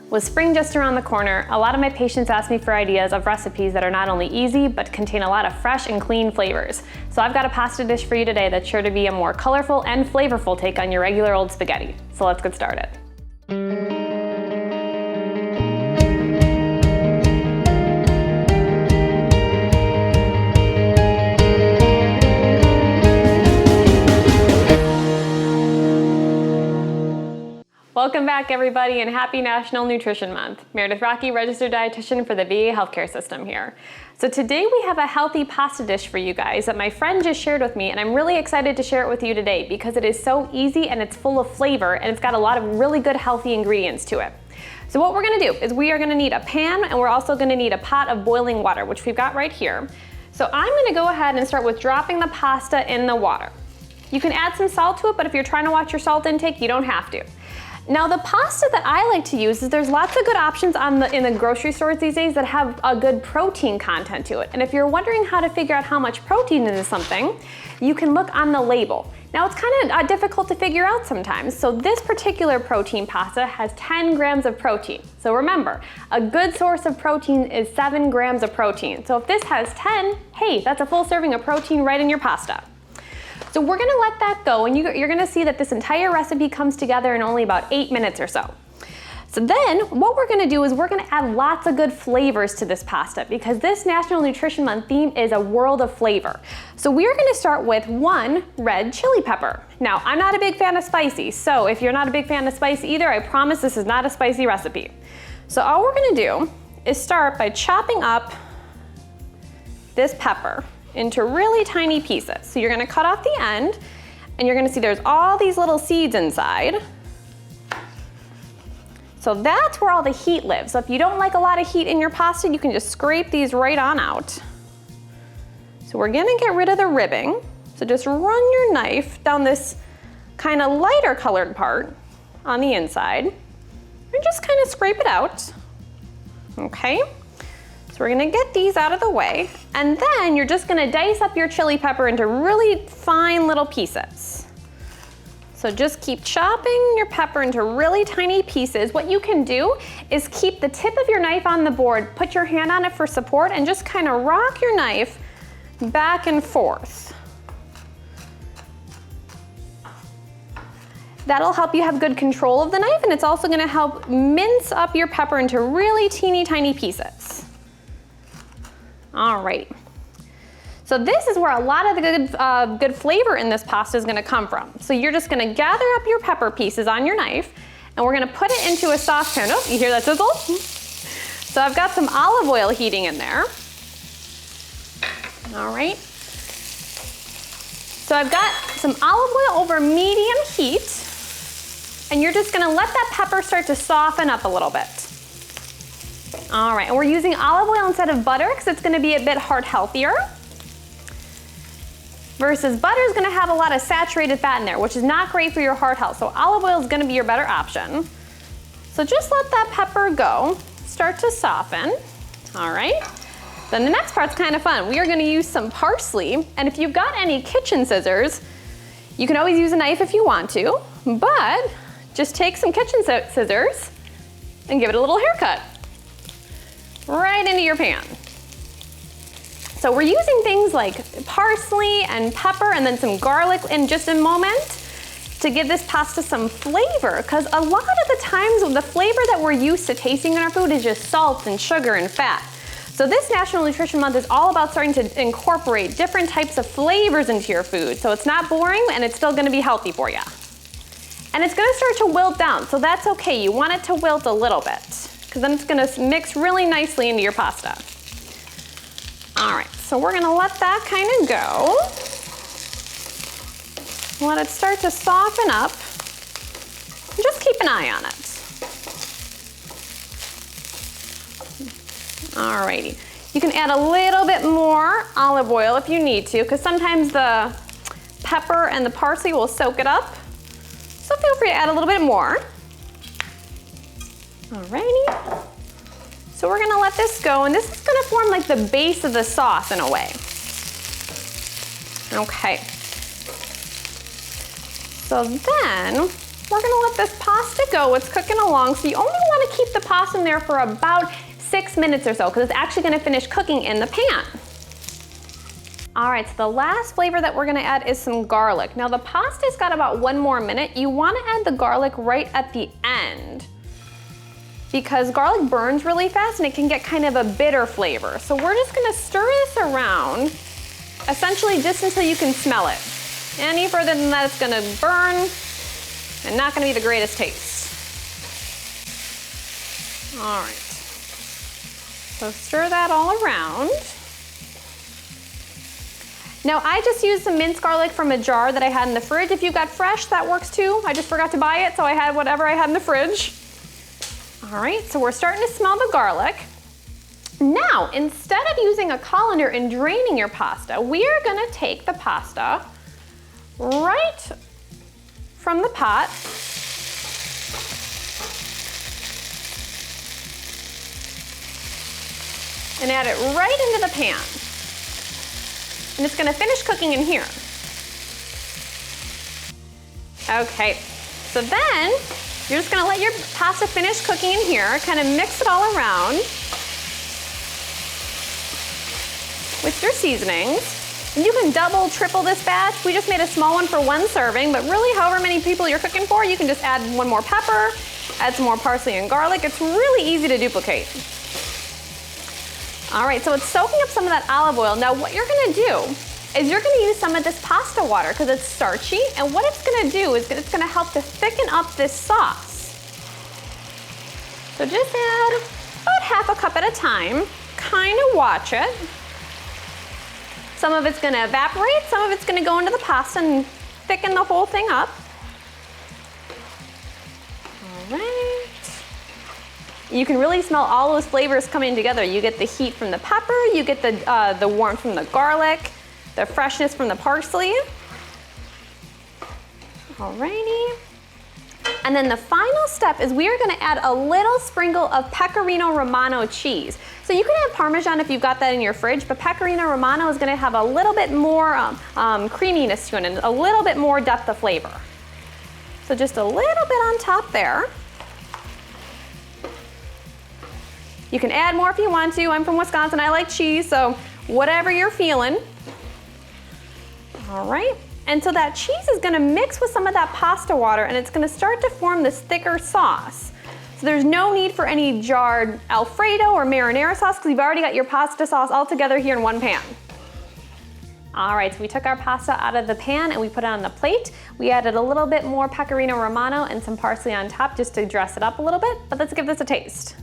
With spring just around the corner, a lot of my patients ask me for ideas of recipes that are not only easy, but contain a lot of fresh and clean flavors. So I've got a pasta dish for you today that's sure to be a more colorful and flavorful take on your regular old spaghetti. So let's get started. Welcome back, everybody, and happy National Nutrition Month. Meredith Rocky, registered dietitian for the VA healthcare system here. So today we have a healthy pasta dish for you guys that my friend just shared with me, and I'm really excited to share it with you today because it is so easy and it's full of flavor and it's got a lot of really good healthy ingredients to it. So what we're gonna do is we are gonna need a pan, and we're also gonna need a pot of boiling water, which we've got right here. So I'm gonna go ahead and start with dropping the pasta in the water. You can add some salt to it, but if you're trying to watch your salt intake, you don't have to. Now the pasta that I like to use is there's lots of good options in the grocery stores these days that have a good protein content to it. And if you're wondering how to figure out how much protein is something, you can look on the label. Now it's kind of difficult to figure out sometimes. So this particular protein pasta has 10 grams of protein. So remember, a good source of protein is 7 grams of protein. So if this has 10, hey, that's a full serving of protein right in your pasta. So we're gonna let that go, and you're gonna see that this entire recipe comes together in only about 8 minutes or so. So then what we're gonna do is we're gonna add lots of good flavors to this pasta because this National Nutrition Month theme is a world of flavor. So we're gonna start with 1 red chili pepper. Now, I'm not a big fan of spicy, so if you're not a big fan of spicy either, I promise this is not a spicy recipe. So all we're gonna do is start by chopping up this pepper into really tiny pieces. So you're gonna cut off the end, and you're gonna see there's all these little seeds inside. So that's where all the heat lives. So if you don't like a lot of heat in your pasta, you can just scrape these right on out. So we're gonna get rid of the ribbing. So just run your knife down this kind of lighter colored part on the inside, and just kind of scrape it out, okay? So we're gonna get these out of the way, and then you're just gonna dice up your chili pepper into really fine little pieces. So just keep chopping your pepper into really tiny pieces. What you can do is keep the tip of your knife on the board, put your hand on it for support, and just kind of rock your knife back and forth. That'll help you have good control of the knife, and it's also gonna help mince up your pepper into really teeny tiny pieces. All right, so this is where a lot of the good flavor in this pasta is gonna come from. So you're just gonna gather up your pepper pieces on your knife, and we're gonna put it into a saucepan. Oh, you hear that sizzle? So I've got some olive oil heating in there. All right. So I've got some olive oil over medium heat, and you're just gonna let that pepper start to soften up a little bit. All right, and we're using olive oil instead of butter because it's gonna be a bit heart healthier. Versus butter is gonna have a lot of saturated fat in there, which is not great for your heart health. So olive oil is gonna be your better option. So just let that pepper go, start to soften. All right, then the next part's kind of fun. We are gonna use some parsley, and if you've got any kitchen scissors, you can always use a knife if you want to, but just take some kitchen scissors and give it a little haircut right into your pan. So we're using things like parsley and pepper and then some garlic in just a moment to give this pasta some flavor, because a lot of the times the flavor that we're used to tasting in our food is just salt and sugar and fat. So this National Nutrition Month is all about starting to incorporate different types of flavors into your food, so it's not boring and it's still gonna be healthy for you. And it's gonna start to wilt down, so that's okay. You want it to wilt a little bit, because then it's gonna mix really nicely into your pasta. All right, so we're gonna let that kind of go. Let it start to soften up. And just keep an eye on it. All righty. You can add a little bit more olive oil if you need to, because sometimes the pepper and the parsley will soak it up. So feel free to add a little bit more. Alrighty. So we're gonna let this go, and this is gonna form like the base of the sauce in a way. Okay. So then we're gonna let this pasta go. It's cooking along, so you only wanna keep the pasta in there for about 6 minutes or so, because it's actually gonna finish cooking in the pan. All right, so the last flavor that we're gonna add is some garlic. Now the pasta's got about 1 more minute. You wanna add the garlic right at the end, because garlic burns really fast and it can get kind of a bitter flavor. So we're just gonna stir this around, essentially just until you can smell it. Any further than that, it's gonna burn and not gonna be the greatest taste. All right, so stir that all around. Now I just used some minced garlic from a jar that I had in the fridge. If you've got fresh, that works too. I just forgot to buy it, so I had whatever I had in the fridge. All right, so we're starting to smell the garlic. Now, instead of using a colander and draining your pasta, we are gonna take the pasta right from the pot and add it right into the pan. And it's gonna finish cooking in here. Okay, so then you're just gonna let your pasta finish cooking in here, kind of mix it all around with your seasonings. And you can double, triple this batch. We just made a small one for 1 serving, but really however many people you're cooking for, you can just add 1 more pepper, add some more parsley and garlic. It's really easy to duplicate. All right, so it's soaking up some of that olive oil. Now what you're gonna do is you're gonna use some of this pasta water because it's starchy, and what it's gonna do is it's gonna help to thicken up this sauce. So just add about 1/2 cup at a time, kind of watch it. Some of it's gonna evaporate, some of it's gonna go into the pasta and thicken the whole thing up. All right. You can really smell all those flavors coming together. You get the heat from the pepper, you get the warmth from the garlic, the freshness from the parsley. Alrighty. And then the final step is we are gonna add a little sprinkle of Pecorino Romano cheese. So you can add Parmesan if you've got that in your fridge, but Pecorino Romano is gonna have a little bit more creaminess to it and a little bit more depth of flavor. So just a little bit on top there. You can add more if you want to. I'm from Wisconsin, I like cheese, so whatever you're feeling. All right, and so that cheese is gonna mix with some of that pasta water and it's gonna start to form this thicker sauce. So there's no need for any jarred Alfredo or marinara sauce because you've already got your pasta sauce all together here in 1 pan. All right, so we took our pasta out of the pan and we put it on the plate. We added a little bit more Pecorino Romano and some parsley on top just to dress it up a little bit, but let's give this a taste.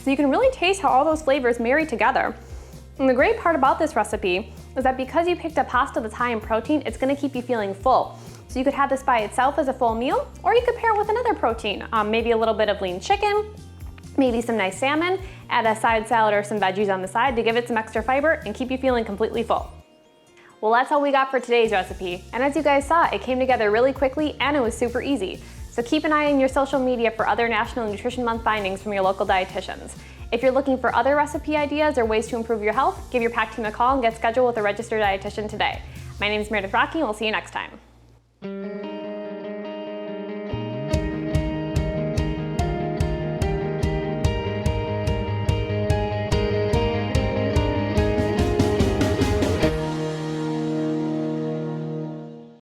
So you can really taste how all those flavors marry together. And the great part about this recipe is that because you picked a pasta that's high in protein, it's gonna keep you feeling full. So you could have this by itself as a full meal, or you could pair it with another protein, maybe a little bit of lean chicken, maybe some nice salmon, add a side salad or some veggies on the side to give it some extra fiber and keep you feeling completely full. Well, that's all we got for today's recipe. And as you guys saw, it came together really quickly and it was super easy. So keep an eye on your social media for other National Nutrition Month findings from your local dietitians. If you're looking for other recipe ideas or ways to improve your health, give your PAC team a call and get scheduled with a registered dietitian today. My name is Meredith Rocky and we'll see you next time.